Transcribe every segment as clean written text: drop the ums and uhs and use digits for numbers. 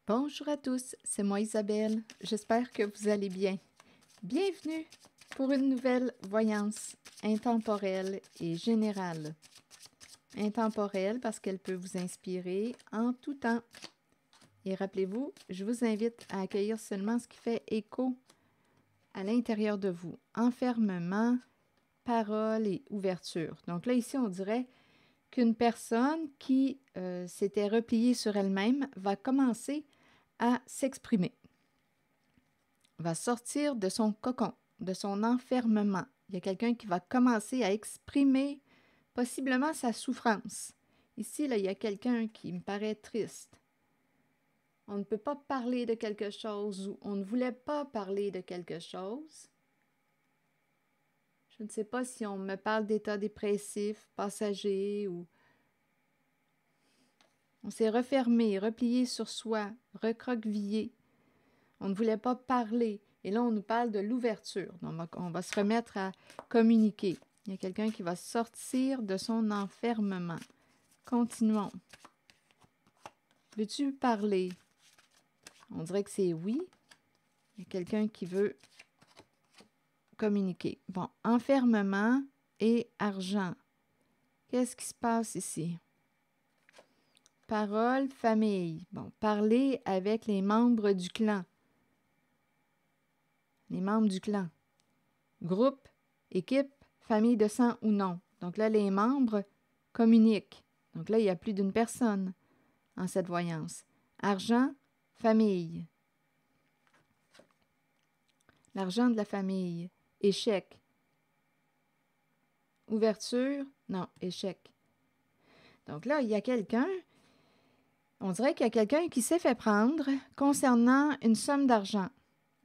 Bonjour à tous, c'est moi Isabelle. J'espère que vous allez bien. Bienvenue pour une nouvelle voyance intemporelle et générale. Intemporelle parce qu'elle peut vous inspirer en tout temps. Et rappelez-vous, je vous invite à accueillir seulement ce qui fait écho à l'intérieur de vous. Enfermement, parole et ouverture. Donc là, ici, on dirait qu'une personne qui s'était repliée sur elle-même va commencer à s'exprimer, va sortir de son cocon, de son enfermement. Il y a quelqu'un qui va commencer à exprimer possiblement sa souffrance. Ici, là, il y a quelqu'un qui me paraît triste. On ne peut pas parler de quelque chose ou on ne voulait pas parler de quelque chose. Je ne sais pas si on me parle d'état dépressif, passager ou... On s'est refermé, replié sur soi, recroquevillé. On ne voulait pas parler. Et là, on nous parle de l'ouverture. Donc, on va se remettre à communiquer. Il y a quelqu'un qui va sortir de son enfermement. Continuons. Veux-tu parler? On dirait que c'est oui. Il y a quelqu'un qui veut communiquer. Bon, enfermement et argent. Qu'est-ce qui se passe ici? Parole, famille. Bon, parler avec les membres du clan. Les membres du clan. Groupe, équipe, famille de sang ou non. Donc là, les membres communiquent. Donc là, il y a plus d'une personne en cette voyance. Argent, famille. L'argent de la famille. Échec. Ouverture, non, échec. Donc là, il y a quelqu'un, on dirait qu'il y a quelqu'un qui s'est fait prendre concernant une somme d'argent.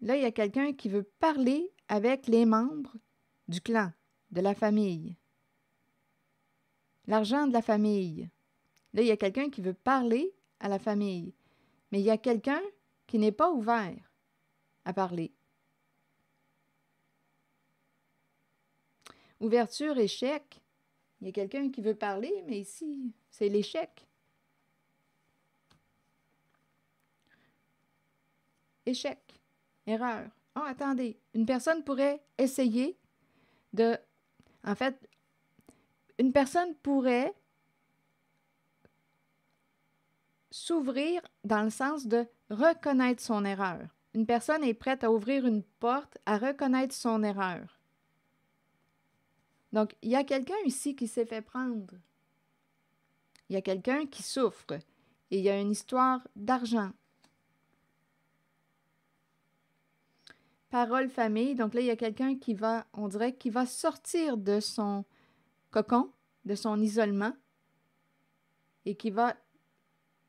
Là, il y a quelqu'un qui veut parler avec les membres du clan, de la famille. L'argent de la famille. Là, il y a quelqu'un qui veut parler à la famille. Mais il y a quelqu'un qui n'est pas ouvert à parler. Ouverture, échec. Il y a quelqu'un qui veut parler, mais ici, c'est l'échec. Échec. Erreur. Oh, attendez. Une personne pourrait essayer de... En fait, une personne pourrait s'ouvrir dans le sens de reconnaître son erreur. Une personne est prête à ouvrir une porte, à reconnaître son erreur. Donc, il y a quelqu'un ici qui s'est fait prendre. Il y a quelqu'un qui souffre. Et il y a une histoire d'argent. Parole, famille. Donc là, il y a quelqu'un qui va, on dirait, qui va sortir de son cocon, de son isolement, et qui va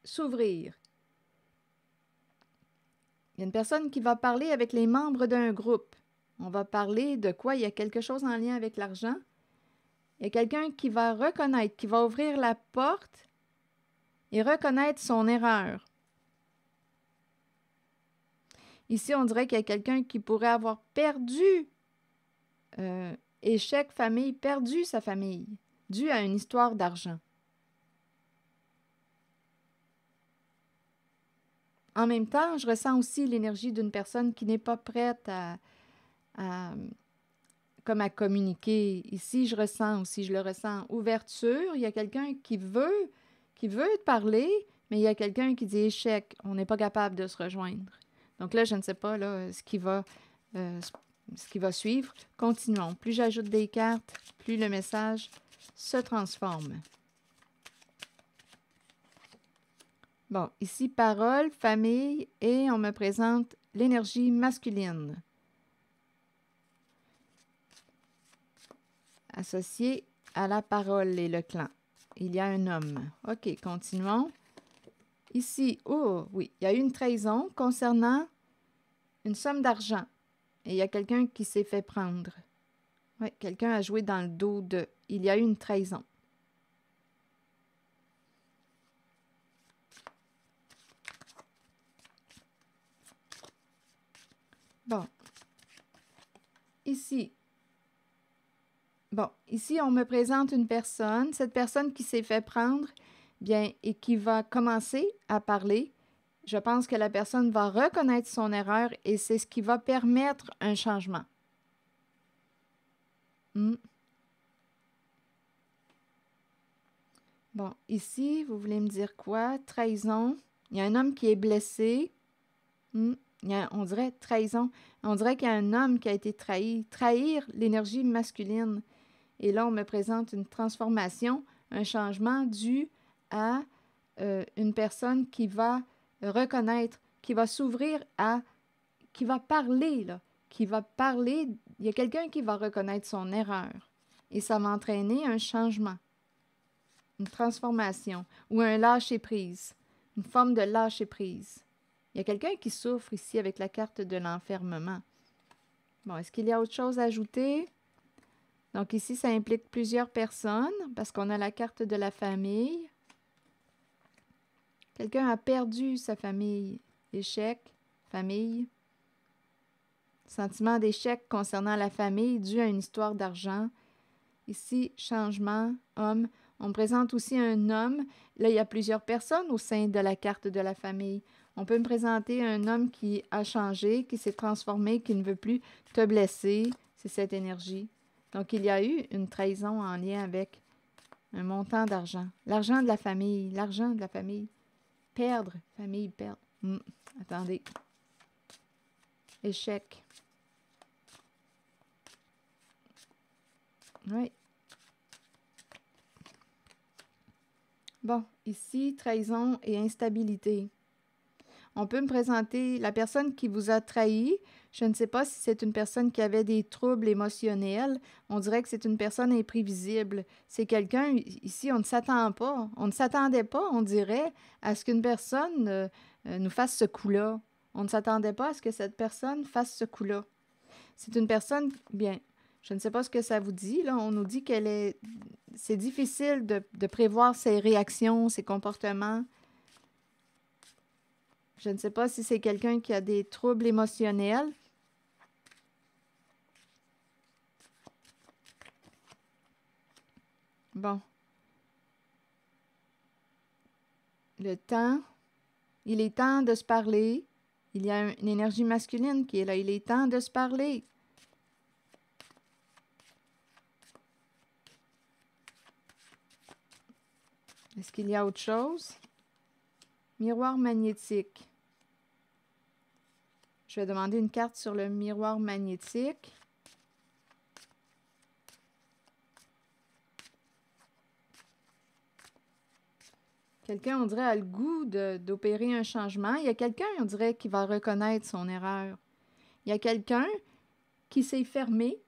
s'ouvrir. Il y a une personne qui va parler avec les membres d'un groupe. On va parler de quoi? Il y a quelque chose en lien avec l'argent. Il y a quelqu'un qui va reconnaître, qui va ouvrir la porte et reconnaître son erreur. Ici, on dirait qu'il y a quelqu'un qui pourrait avoir perdu, échec, famille, perdu sa famille, dû à une histoire d'argent. En même temps, je ressens aussi l'énergie d'une personne qui n'est pas prête comme à communiquer. Ici, je ressens aussi, je le ressens, ouverture. Il y a quelqu'un qui veut te parler, mais il y a quelqu'un qui dit échec. On n'est pas capable de se rejoindre. Donc là, je ne sais pas là, ce qui va suivre. Continuons. Plus j'ajoute des cartes, plus le message se transforme. Bon, ici, parole, famille, et on me présente l'énergie masculine. Associée à la parole et le clan. Il y a un homme. OK, continuons. Ici, oh oui, il y a une trahison concernant une somme d'argent. Et il y a quelqu'un qui s'est fait prendre. Oui, quelqu'un a joué dans le dos de... Il y a eu une trahison. Bon. Ici. Bon, ici, on me présente une personne. Cette personne qui s'est fait prendre, bien, et qui va commencer à parler. je pense que la personne va reconnaître son erreur et c'est ce qui va permettre un changement. Hmm. Bon, ici, vous voulez me dire quoi? Trahison. Il y a un homme qui est blessé. On dirait trahison. On dirait qu'il y a un homme qui a été trahi. Trahir l'énergie masculine. Et là, on me présente une transformation, un changement dû à une personne qui va reconnaître, qui va s'ouvrir à, qui va parler, là, qui va parler. Il y a quelqu'un qui va reconnaître son erreur. Et ça va entraîner un changement, une transformation ou un lâcher-prise, une forme de lâcher-prise. Il y a quelqu'un qui souffre ici avec la carte de l'enfermement. Bon, est-ce qu'il y a autre chose à ajouter? Donc ici, ça implique plusieurs personnes parce qu'on a la carte de la famille. Quelqu'un a perdu sa famille. Échec, famille. Sentiment d'échec concernant la famille dû à une histoire d'argent. Ici, changement, homme. On présente aussi un homme. Là, il y a plusieurs personnes au sein de la carte de la famille. On peut me présenter un homme qui a changé, qui s'est transformé, qui ne veut plus te blesser. C'est cette énergie. Donc, il y a eu une trahison en lien avec un montant d'argent. L'argent de la famille. L'argent de la famille. Perdre. Famille, perdre. Attendez. Échec. Oui. Bon, ici, trahison et instabilité. On peut me présenter la personne qui vous a trahi. Je ne sais pas si c'est une personne qui avait des troubles émotionnels. On dirait que c'est une personne imprévisible. C'est quelqu'un, ici, on ne s'attend pas. On ne s'attendait pas, on dirait, à ce qu'une personne nous fasse ce coup-là. On ne s'attendait pas à ce que cette personne fasse ce coup-là. C'est une personne, bien, je ne sais pas ce que ça vous dit, là. On nous dit qu'elle est... C'est difficile de prévoir ses réactions, ses comportements. Je ne sais pas si c'est quelqu'un qui a des troubles émotionnels. Bon. Le temps. Il est temps de se parler. Il y a une énergie masculine qui est là. Il est temps de se parler. Est-ce qu'il y a autre chose? Miroir magnétique. Je vais demander une carte sur le miroir magnétique. Quelqu'un, on dirait, a le goût d'opérer un changement. Il y a quelqu'un, on dirait, qui va reconnaître son erreur. Il y a quelqu'un qui s'est fermé,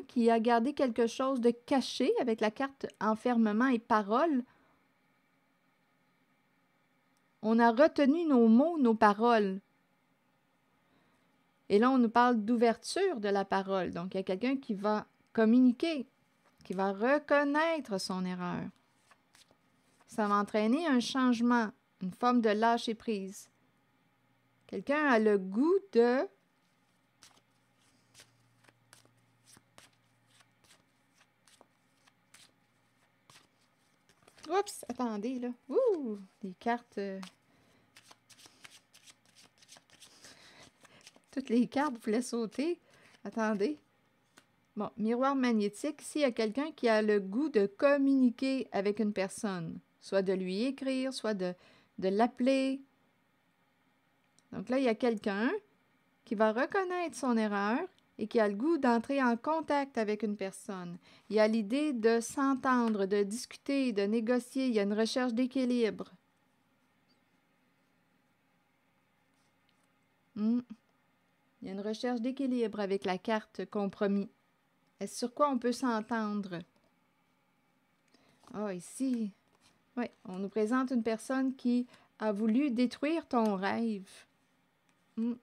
qui a gardé quelque chose de caché avec la carte enfermement et parole. On a retenu nos mots, nos paroles. Et là, on nous parle d'ouverture de la parole. Donc, il y a quelqu'un qui va communiquer, qui va reconnaître son erreur. Ça va entraîner un changement, une forme de lâcher-prise. Quelqu'un a le goût de... Oups, attendez, là. Ouh, les cartes... Toutes les cartes voulaient sauter. Attendez. Bon, miroir magnétique. Ici, il y a quelqu'un qui a le goût de communiquer avec une personne. Soit de lui écrire, soit de l'appeler. Donc là, il y a quelqu'un qui va reconnaître son erreur et qui a le goût d'entrer en contact avec une personne. Il y a l'idée de s'entendre, de discuter, de négocier. Il y a une recherche d'équilibre. Il y a une recherche d'équilibre avec la carte compromis. Est-ce sur quoi on peut s'entendre? Ah, ici. Oui, on nous présente une personne qui a voulu détruire ton rêve. Il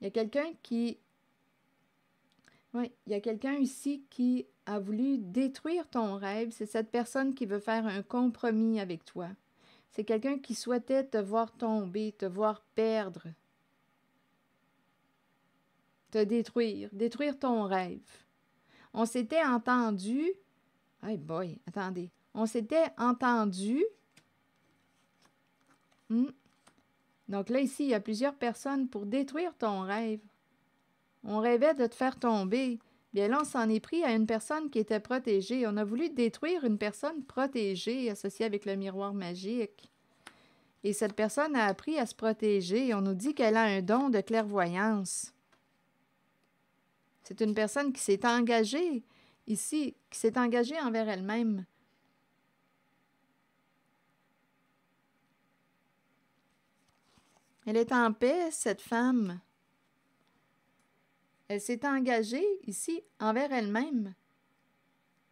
y a quelqu'un qui... Oui, il y a quelqu'un ici qui a voulu détruire ton rêve. C'est cette personne qui veut faire un compromis avec toi. C'est quelqu'un qui souhaitait te voir tomber, te voir perdre. Te détruire ton rêve. On s'était entendu... Hey boy, attendez. On s'était entendu. Donc là, ici, il y a plusieurs personnes pour détruire ton rêve. On rêvait de te faire tomber. Bien là, on s'en est pris à une personne qui était protégée. On a voulu détruire une personne protégée associée avec le miroir magique. Et cette personne a appris à se protéger. On nous dit qu'elle a un don de clairvoyance. C'est une personne qui s'est engagée ici, qui s'est engagée envers elle-même. Elle est en paix, cette femme. Elle s'est engagée ici envers elle-même.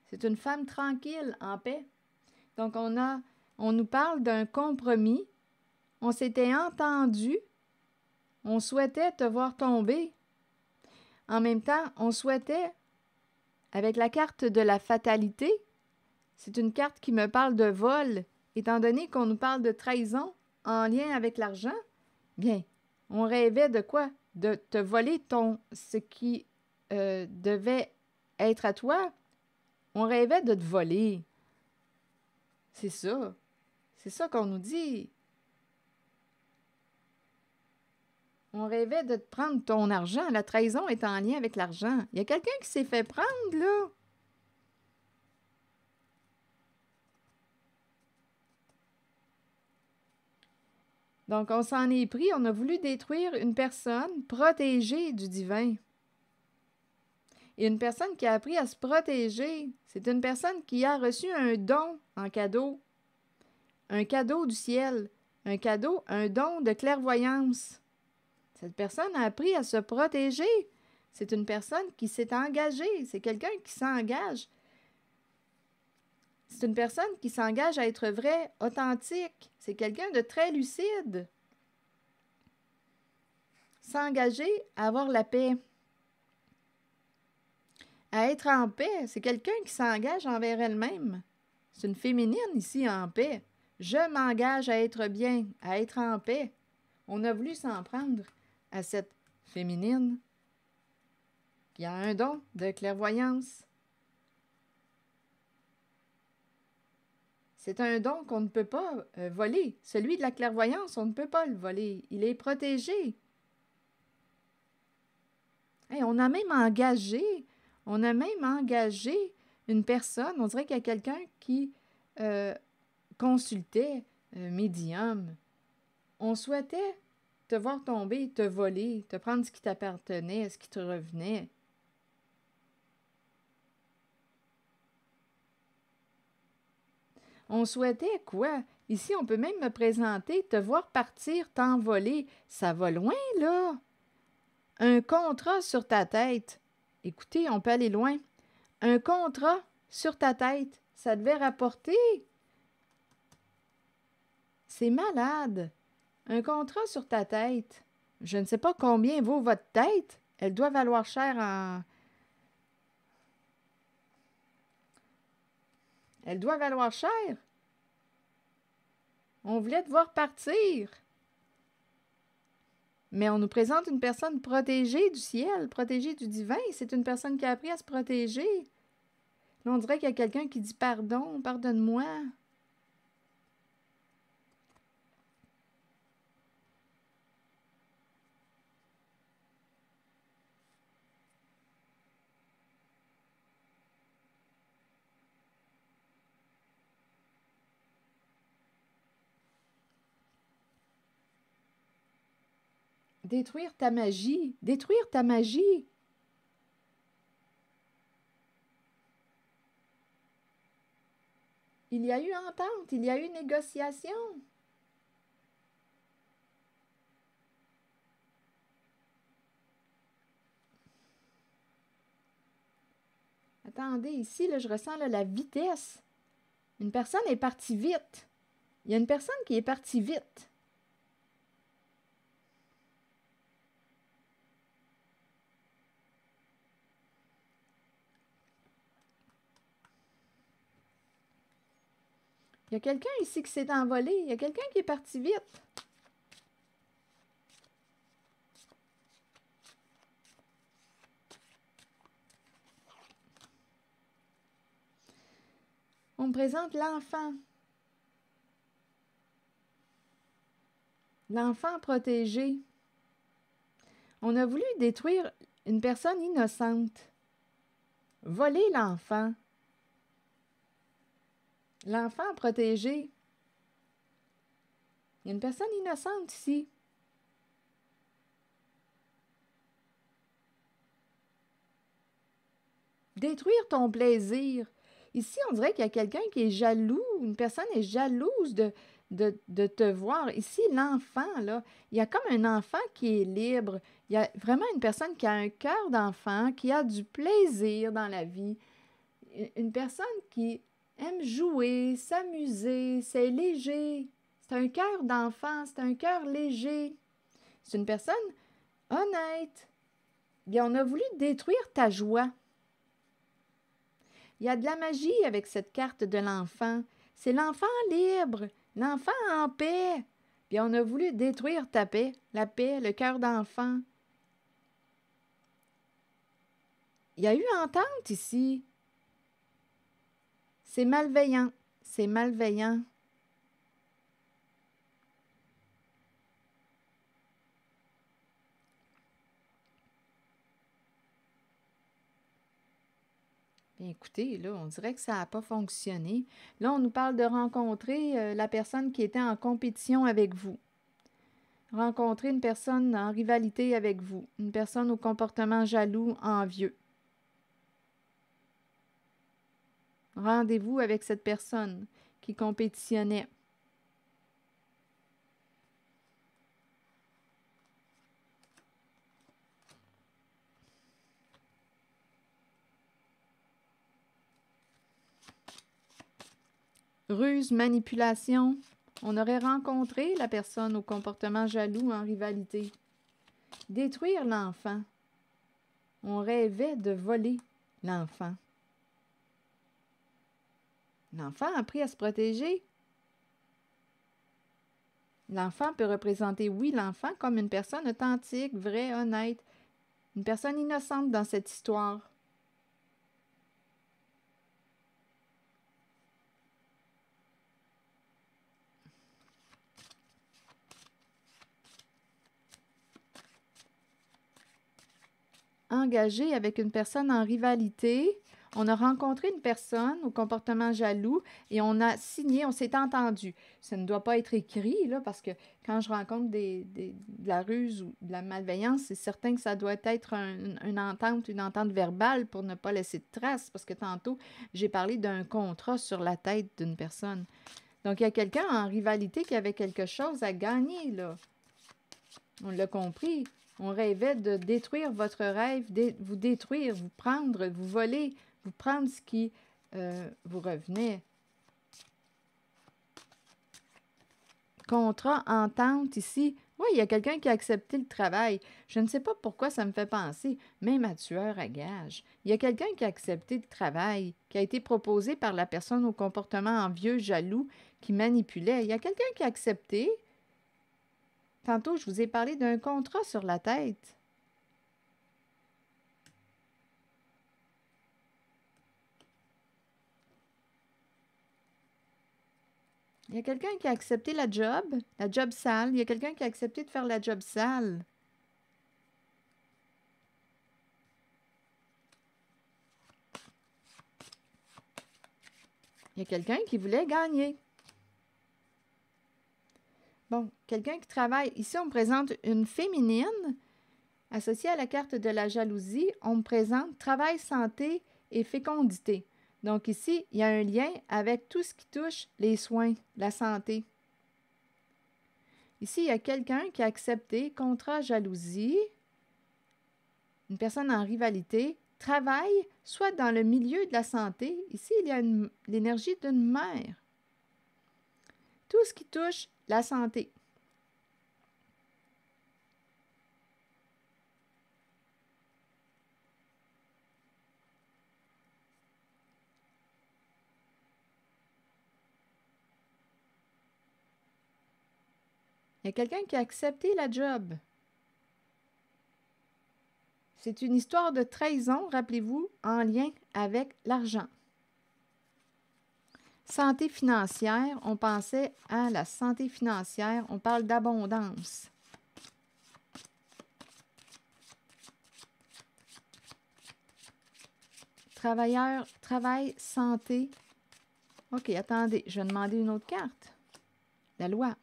C'est une femme tranquille, en paix. Donc, on nous parle d'un compromis. On s'était entendu. On souhaitait te voir tomber. En même temps, on souhaitait, avec la carte de la fatalité, c'est une carte qui me parle de vol, étant donné qu'on nous parle de trahison en lien avec l'argent, bien, on rêvait de quoi? De te voler ce qui devait être à toi. On rêvait de te voler. C'est ça. C'est ça qu'on nous dit. On rêvait de te prendre ton argent. La trahison est en lien avec l'argent. Il y a quelqu'un qui s'est fait prendre, là. Donc, on s'en est pris. On a voulu détruire une personne protégée du divin. Et une personne qui a appris à se protéger, c'est une personne qui a reçu un don en cadeau. Un cadeau du ciel. Un cadeau, un don de clairvoyance. Cette personne a appris à se protéger. C'est une personne qui s'est engagée. C'est quelqu'un qui s'engage. C'est une personne qui s'engage à être vrai, authentique. C'est quelqu'un de très lucide. S'engager à avoir la paix. À être en paix. C'est quelqu'un qui s'engage envers elle-même. C'est une féminine ici en paix. Je m'engage à être bien, à être en paix. On a voulu s'en prendre à cette féminine qui a un don de clairvoyance. C'est un don qu'on ne peut pas voler. Celui de la clairvoyance, on ne peut pas le voler. Il est protégé. Hey, on a même engagé une personne, on dirait qu'il y a quelqu'un qui consultait médium. On souhaitait te voir tomber, te voler, te prendre ce qui t'appartenait, ce qui te revenait. On souhaitait quoi? Ici, on peut même me présenter, te voir partir, t'envoler. Ça va loin, là. Un contrat sur ta tête. Écoutez, on peut aller loin. Un contrat sur ta tête. Ça devait rapporter. C'est malade. Un contrat sur ta tête. Je ne sais pas combien vaut votre tête. Elle doit valoir cher en... Elle doit valoir cher. On voulait te voir partir. Mais on nous présente une personne protégée du ciel, protégée du divin. C'est une personne qui a appris à se protéger. Là, on dirait qu'il y a quelqu'un qui dit pardon, pardonne-moi. Détruire ta magie, détruire ta magie. Il y a eu entente, il y a eu négociation. Attendez, ici, là, je ressens là, la vitesse. Une personne est partie vite. Il y a une personne qui est partie vite. Il y a quelqu'un ici qui s'est envolé. Il y a quelqu'un qui est parti vite. On me présente l'enfant. L'enfant protégé. On a voulu détruire une personne innocente. Voler l'enfant. L'enfant protégé. Il y a une personne innocente ici. Détruire ton plaisir. Ici, on dirait qu'il y a quelqu'un qui est jaloux. Une personne est jalouse de te voir. Ici, l'enfant, là, il y a comme un enfant qui est libre. Il y a vraiment une personne qui a un cœur d'enfant, qui a du plaisir dans la vie. Une personne qui aime jouer, s'amuser, c'est léger. C'est un cœur d'enfant, c'est un cœur léger. C'est une personne honnête. Bien, on a voulu détruire ta joie. Il y a de la magie avec cette carte de l'enfant. C'est l'enfant libre, l'enfant en paix. Puis on a voulu détruire ta paix, la paix, le cœur d'enfant. Il y a eu entente ici. C'est malveillant, c'est malveillant. Bien, écoutez, là, on dirait que ça n'a pas fonctionné. Là, on nous parle de rencontrer la personne qui était en compétition avec vous. Rencontrer une personne en rivalité avec vous. Une personne au comportement jaloux, envieux. Rendez-vous avec cette personne qui compétitionnait. Ruse, manipulation. On aurait rencontré la personne au comportement jaloux en rivalité. Détruire l'enfant. On rêvait de voler l'enfant. L'enfant a appris à se protéger. L'enfant peut représenter, oui, l'enfant comme une personne authentique, vraie, honnête, une personne innocente dans cette histoire. Engagé avec une personne en rivalité. On a rencontré une personne au comportement jaloux et on a signé, on s'est entendu. Ça ne doit pas être écrit, là, parce que quand je rencontre de la ruse ou de la malveillance, c'est certain que ça doit être une entente verbale pour ne pas laisser de traces, parce que tantôt, j'ai parlé d'un contrat sur la tête d'une personne. Donc, il y a quelqu'un en rivalité qui avait quelque chose à gagner, là. On l'a compris. On rêvait de détruire votre rêve, vous détruire, vous prendre, vous voler, vous prendre ce qui vous revenait. Contrat, entente ici. Oui, il y a quelqu'un qui a accepté le travail. Je ne sais pas pourquoi ça me fait penser, même à tueur à gage. Il y a quelqu'un qui a accepté le travail, qui a été proposé par la personne au comportement envieux, jaloux, qui manipulait. Il y a quelqu'un qui a accepté. Tantôt, je vous ai parlé d'un contrat sur la tête. Il y a quelqu'un qui a accepté la job sale. Il y a quelqu'un qui a accepté de faire la job sale. Il y a quelqu'un qui voulait gagner. Bon, quelqu'un qui travaille. Ici, on me présente une féminine associée à la carte de la jalousie. On me présente travail, santé et fécondité. Donc ici, il y a un lien avec tout ce qui touche les soins, la santé. Ici, il y a quelqu'un qui a accepté contrat jalousie, une personne en rivalité, travaille soit dans le milieu de la santé. Ici, il y a l'énergie d'une mère. Tout ce qui touche la santé. Il y a quelqu'un qui a accepté la job. C'est une histoire de trahison, rappelez-vous, en lien avec l'argent. Santé financière, on pensait à la santé financière, on parle d'abondance. Travailleur, travail, santé. OK, attendez, je vais demander une autre carte. La loi.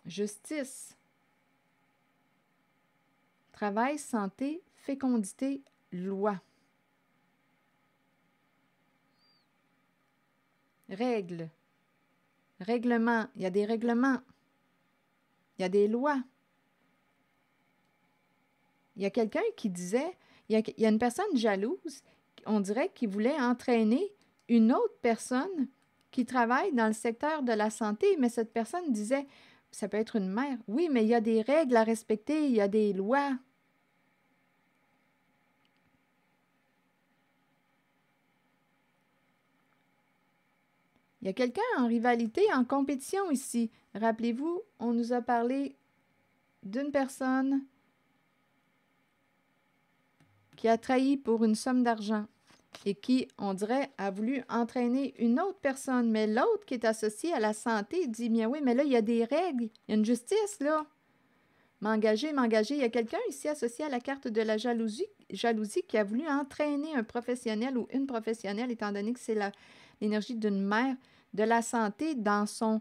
Justice. Travail, santé, fécondité, loi. Règles. Règlement. Il y a des règlements. Il y a des lois. Il y a quelqu'un qui disait, il y a une personne jalouse, on dirait, qui voulait entraîner une autre personne qui travaille dans le secteur de la santé, mais cette personne disait, ça peut être une mère, oui, mais il y a des règles à respecter, il y a des lois. Il y a quelqu'un en rivalité, en compétition ici. Rappelez-vous, on nous a parlé d'une personne qui a trahi pour une somme d'argent et qui, on dirait, a voulu entraîner une autre personne. Mais l'autre qui est associé à la santé dit, bien oui, mais là, il y a des règles, il y a une justice, là. M'engager. Il y a quelqu'un ici associé à la carte de la jalousie qui a voulu entraîner un professionnel ou une professionnelle, étant donné que c'est l'énergie d'une mère de la santé dans son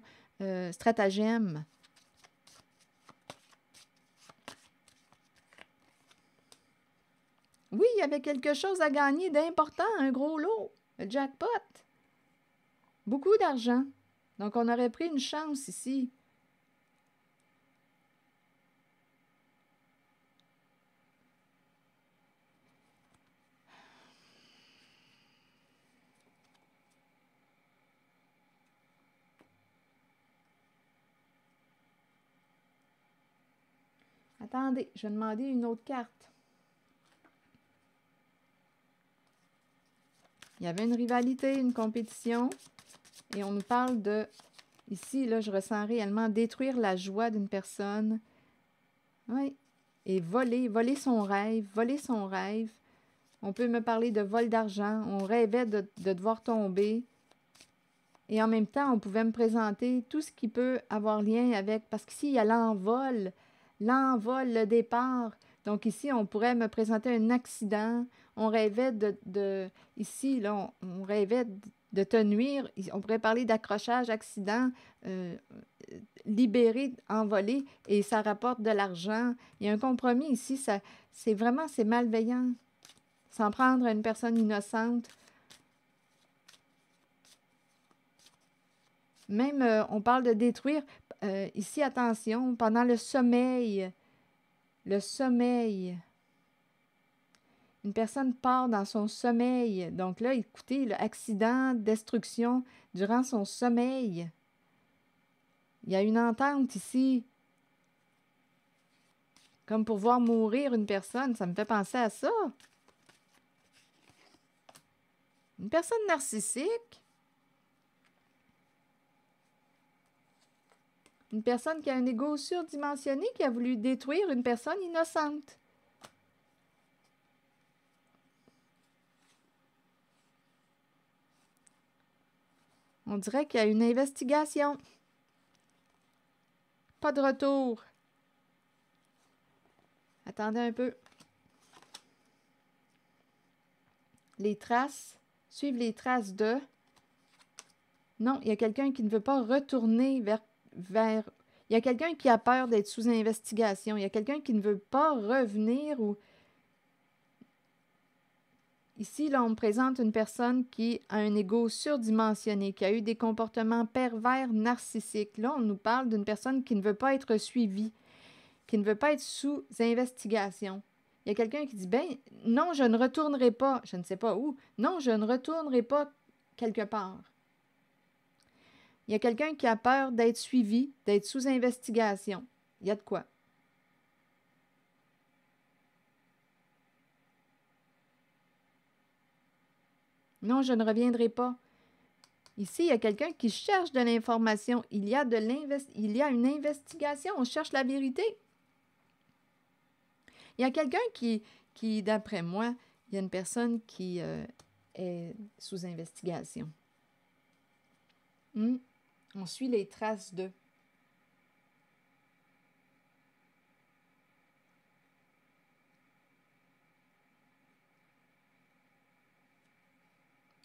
stratagème. Oui, il y avait quelque chose à gagner d'important, un gros lot, le jackpot. Beaucoup d'argent. Donc, on aurait pris une chance ici. Attendez, je vais demander une autre carte. Il y avait une rivalité, une compétition, et on nous parle de, ici, là, je ressens réellement détruire la joie d'une personne. Oui, et voler son rêve, voler son rêve. On peut me parler de vol d'argent, on rêvait de devoir tomber. Et en même temps, on pouvait me présenter tout ce qui peut avoir lien avec, parce qu'ici, il y a l'envol, le départ. Donc ici, on pourrait me présenter un accident. On rêvait ici, là, on rêvait de te nuire. On pourrait parler d'accrochage, accident, libéré, envolé, et ça rapporte de l'argent. Il y a un compromis ici, c'est malveillant. S'en prendre à une personne innocente. Même, on parle de détruire. Ici, attention, pendant le sommeil, une personne part dans son sommeil. Donc là, écoutez, accident, destruction durant son sommeil. Il y a une entente ici. Comme pour voir mourir une personne, ça me fait penser à ça. Une personne narcissique. Une personne qui a un ego surdimensionné qui a voulu détruire une personne innocente. On dirait qu'il y a une investigation. Pas de retour. Attendez un peu. Les traces. Suivre les traces de. Non, il y a quelqu'un qui ne veut pas retourner vers... Il y a quelqu'un qui a peur d'être sous investigation. Il y a quelqu'un qui ne veut pas revenir ou... Ici, là, on me présente une personne qui a un ego surdimensionné, qui a eu des comportements pervers narcissiques. Là, on nous parle d'une personne qui ne veut pas être suivie, qui ne veut pas être sous investigation. Il y a quelqu'un qui dit, ben non, je ne retournerai pas, je ne sais pas où, non, je ne retournerai pas quelque part. Il y a quelqu'un qui a peur d'être suivi, d'être sous investigation. Il y a de quoi. Non, je ne reviendrai pas. Ici, il y a quelqu'un qui cherche de l'information. Il y a une investigation. On cherche la vérité. Il y a quelqu'un qui d'après moi, Il y a une personne qui est sous investigation. On suit les traces d'eux.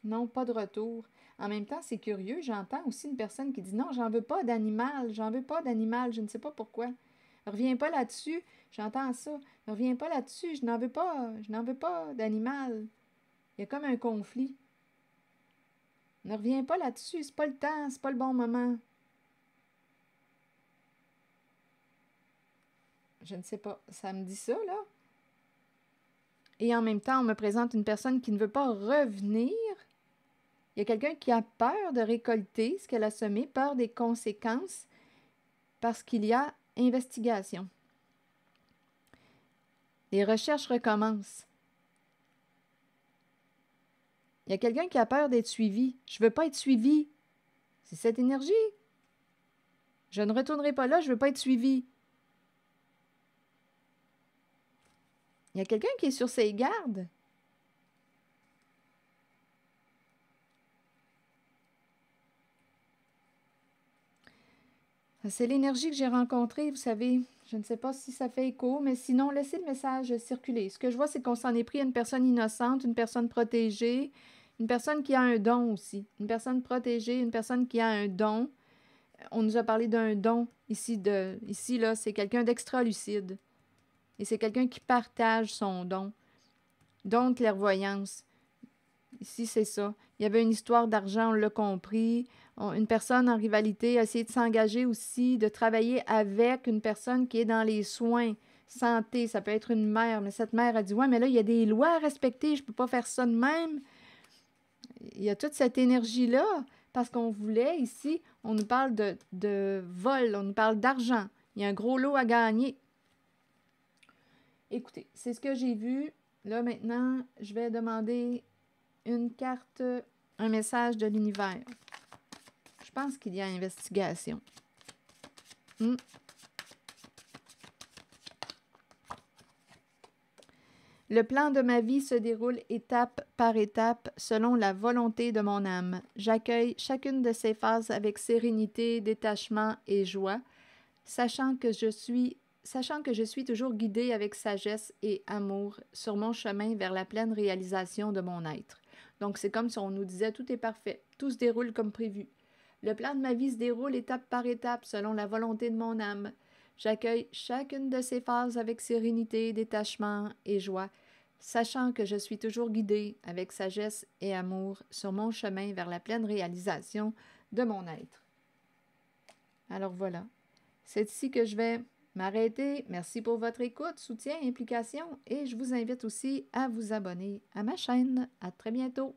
Non, pas de retour. En même temps, c'est curieux, j'entends aussi une personne qui dit non, j'en veux pas d'animal, je ne sais pas pourquoi. Reviens pas là-dessus, j'entends ça. Reviens pas là-dessus, je n'en veux pas d'animal. Il y a comme un conflit. Ne reviens pas là-dessus, c'est pas le temps, c'est pas le bon moment. Je ne sais pas, ça me dit ça, là. Et en même temps, on me présente une personne qui ne veut pas revenir. Il y a quelqu'un qui a peur de récolter ce qu'elle a semé, peur des conséquences, parce qu'il y a investigation. Les recherches recommencent. Il y a quelqu'un qui a peur d'être suivi. Je ne veux pas être suivi. C'est cette énergie. Je ne retournerai pas là, je ne veux pas être suivi. Il y a quelqu'un qui est sur ses gardes. C'est l'énergie que j'ai rencontrée, vous savez. Je ne sais pas si ça fait écho, mais sinon, laissez le message circuler. Ce que je vois, c'est qu'on s'en est pris à une personne innocente, une personne protégée, une personne qui a un don aussi. Une personne protégée, une personne qui a un don. On nous a parlé d'un don ici, là, c'est quelqu'un d'extra-lucide. Et c'est quelqu'un qui partage son don. Don de clairvoyance. Ici, c'est ça. Il y avait une histoire d'argent, on l'a compris. Une personne en rivalité a essayé de s'engager aussi, de travailler avec une personne qui est dans les soins, santé. Ça peut être une mère, mais cette mère a dit « Ouais, mais là, il y a des lois à respecter, je ne peux pas faire ça de même. » Il y a toute cette énergie-là, parce qu'on voulait, ici, on nous parle de vol, on nous parle d'argent. Il y a un gros lot à gagner. Écoutez, c'est ce que j'ai vu. Là, maintenant, je vais demander une carte, un message de l'univers. Je pense qu'il y a investigation. Le plan de ma vie se déroule étape par étape selon la volonté de mon âme. J'accueille chacune de ces phases avec sérénité, détachement et joie, sachant que je suis toujours guidée avec sagesse et amour sur mon chemin vers la pleine réalisation de mon être. Donc, c'est comme si on nous disait tout est parfait, tout se déroule comme prévu. Le plan de ma vie se déroule étape par étape selon la volonté de mon âme. J'accueille chacune de ces phases avec sérénité, détachement et joie, sachant que je suis toujours guidée avec sagesse et amour sur mon chemin vers la pleine réalisation de mon être. Alors voilà, c'est ici que je vais m'arrêter. Merci pour votre écoute, soutien, implication et je vous invite aussi à vous abonner à ma chaîne. À très bientôt.